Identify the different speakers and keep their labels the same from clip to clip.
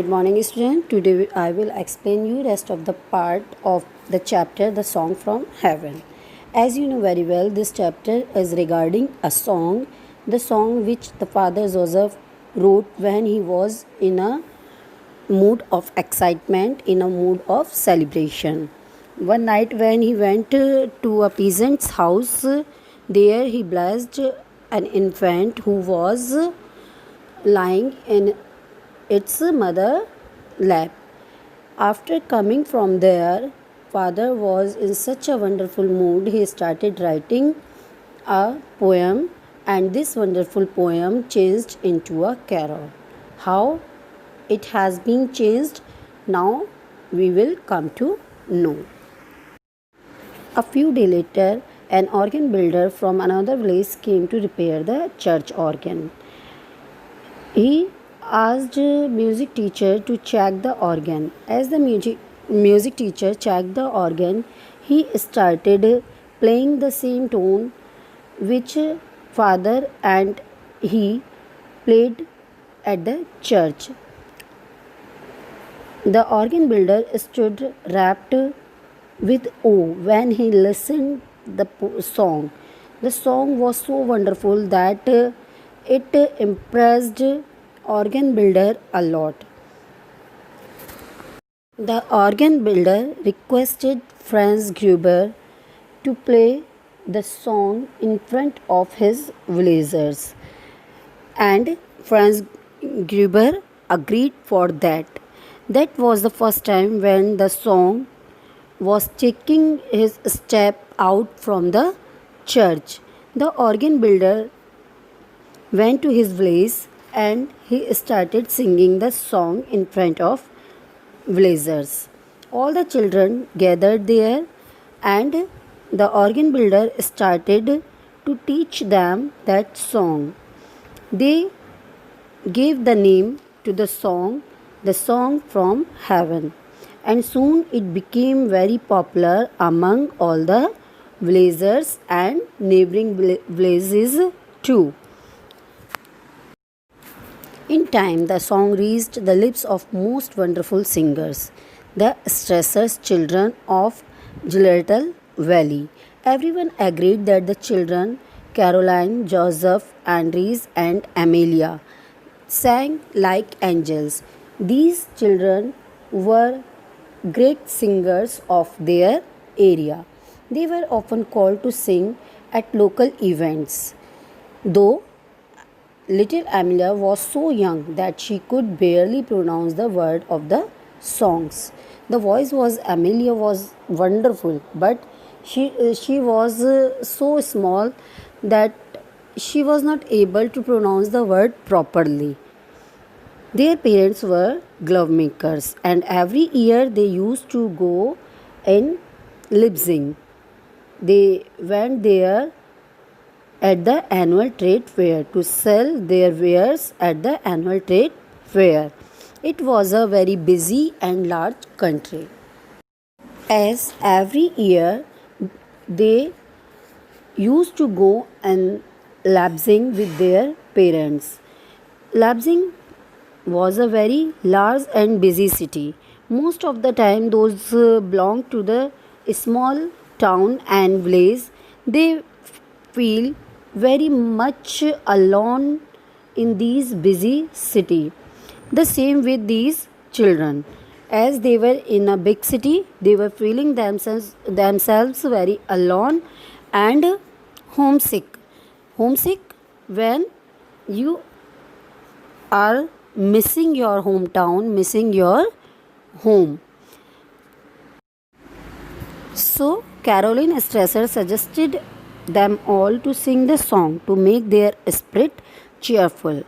Speaker 1: Good morning, student. Today I will explain you rest of the part of the chapter The Song from Heaven. As you know very well, this chapter is regarding a song, the song which the Father Joseph wrote when he was in a mood of excitement, in a mood of celebration. One night when he went to a peasant's house, there he blessed an infant who was lying in its mother lap. After coming from there, father was in such a wonderful mood. He started writing a poem, and this wonderful poem changed into a carol. How it has been changed, now we will come to know. A few days later, an organ builder from another village came to repair the church organ. He asked music teacher to check the organ. As the music teacher checked the organ, he started playing the same tone which father and he played at the church. The organ builder stood rapt with awe when he listened the song. The song was so wonderful that it impressed organ builder a lot. The organ builder requested Franz Gruber to play the song in front of his villagers, and Franz Gruber agreed for that. That was the first time when the song was taking his step out from the church. The organ builder went to his village and he started singing the song in front of villagers. All the children gathered there, and the organ builder started to teach them that song. They gave the name to the song from heaven, and soon it became very popular among all the villagers and neighboring villages too. In time, the song reached the lips of most wonderful singers, the Strasser's children of Gillertal Valley. Everyone agreed that the children, Caroline, Joseph, Andres, and Amelia, sang like angels. These children were great singers of their area. They were often called to sing at local events. Though little Amelia was so young that she could barely pronounce the word of the songs. The voice was Amelia was wonderful, but she was so small that she was not able to pronounce the word properly. Their parents were glove makers, and every year they used to go in Leipzig. They went there at the annual trade fair to sell their wares at the annual trade fair. It was a very busy and large country. As every year they used to go and Leipzig with their parents. Leipzig was a very large and busy city. Most of the time those belong to the small town and village, they feel very much alone in this busy city. The same with these children. As they were in a big city, they were feeling themselves very alone and homesick. Homesick when you are missing your hometown, missing your home. So Caroline Strasser suggested them all to sing the song to make their spirit cheerful.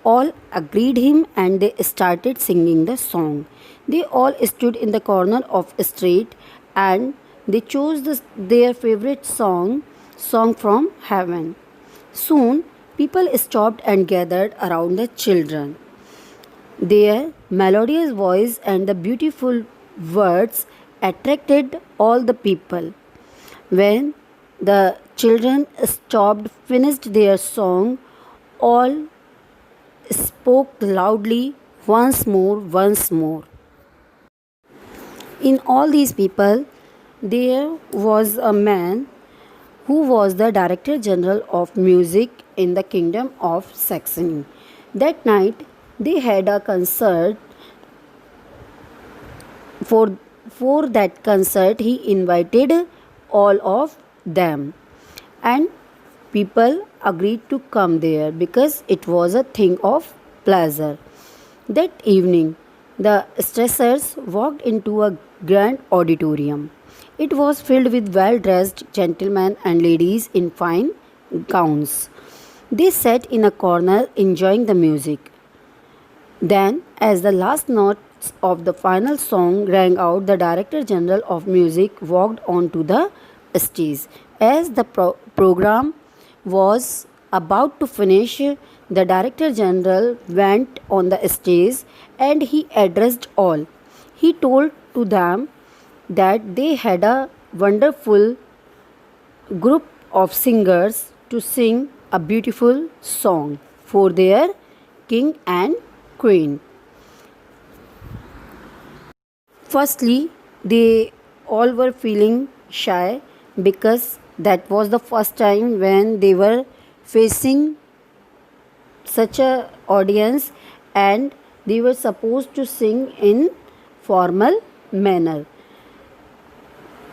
Speaker 1: All agreed him and they started singing the song. They all stood in the corner of a street and they chose their favorite song from heaven. Soon people stopped and gathered around the children. Their melodious voice and the beautiful words attracted all the people. When the children finished their song, all spoke loudly, once more, once more. In all these people, there was a man who was the Director General of Music in the Kingdom of Saxony. That night, they had a concert. For, for that concert, he invited all of them, and people agreed to come there because it was a thing of pleasure. That evening, the stressers walked into a grand auditorium. It was filled with well dressed gentlemen and ladies in fine gowns. They sat in a corner enjoying the music. Then, as the last notes of the final song rang out, the Director General of Music walked onto the stage. As the program was about to finish, the Director General went on the stage and he addressed all. He told to them that they had a wonderful group of singers to sing a beautiful song for their king and queen. Firstly, they all were feeling shy because that was the first time when they were facing such a audience, and they were supposed to sing in formal manner.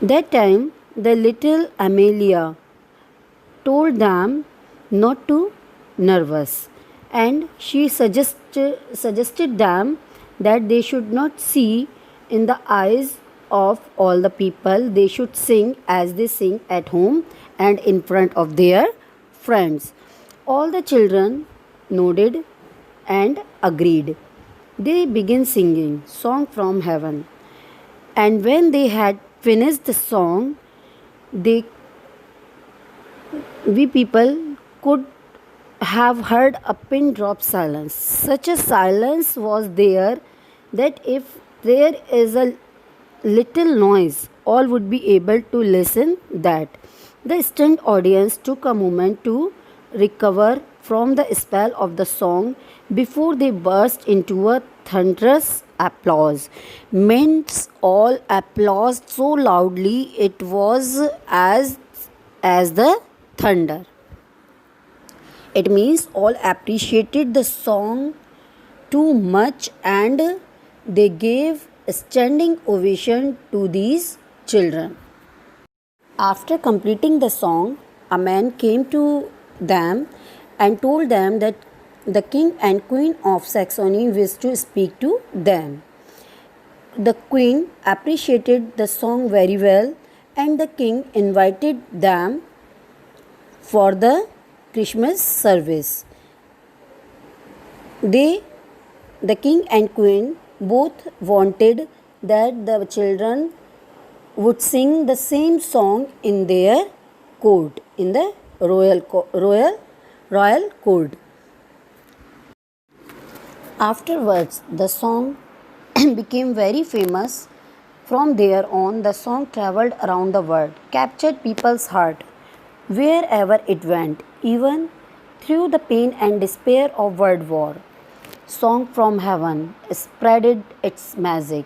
Speaker 1: That time the little Amelia told them not to nervous, and she suggested them that they should not see in the eyes of all the people. They should sing as they sing at home and in front of their friends. All the children nodded and agreed. They began singing Song from Heaven, and when they had finished the song, they we people could have heard a pin drop silence. Such a silence was there that if there is a little noise, all would be able to listen that. The stunned audience took a moment to recover from the spell of the song before they burst into a thunderous applause. Means all applauded so loudly it was as the thunder. It means all appreciated the song too much, and they gave a standing ovation to these children. After completing the song, a man came to them and told them that the king and queen of Saxony wished to speak to them. The queen appreciated the song very well, and the king invited them for the Christmas service. The king and queen, both wanted that the children would sing the same song in their court, in the royal court. Afterwards, the song became very famous. From there on, the song traveled around the world, captured people's heart wherever it went, even through the pain and despair of world war. Song from Heaven spreaded its magic.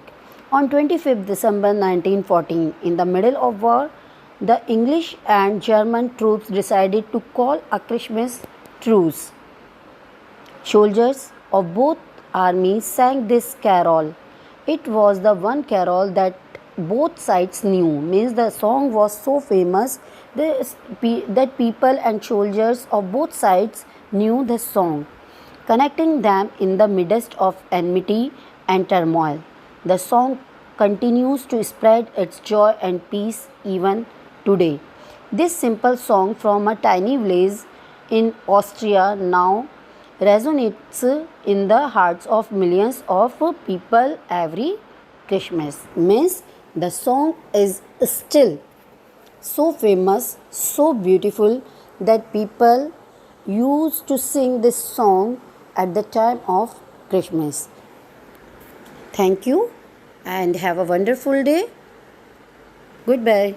Speaker 1: On 25th December 1914, in the middle of war, the English and German troops decided to call a Christmas truce. Soldiers of both armies sang this carol. It was the one carol that both sides knew. Means the song was so famous that people and soldiers of both sides knew the song, connecting them in the midst of enmity and turmoil. The song continues to spread its joy and peace even today. This simple song from a tiny village in Austria now resonates in the hearts of millions of people every Christmas. Means the song is still so famous, so beautiful that people used to sing this song at the time of Christmas. Thank you and have a wonderful day. Goodbye.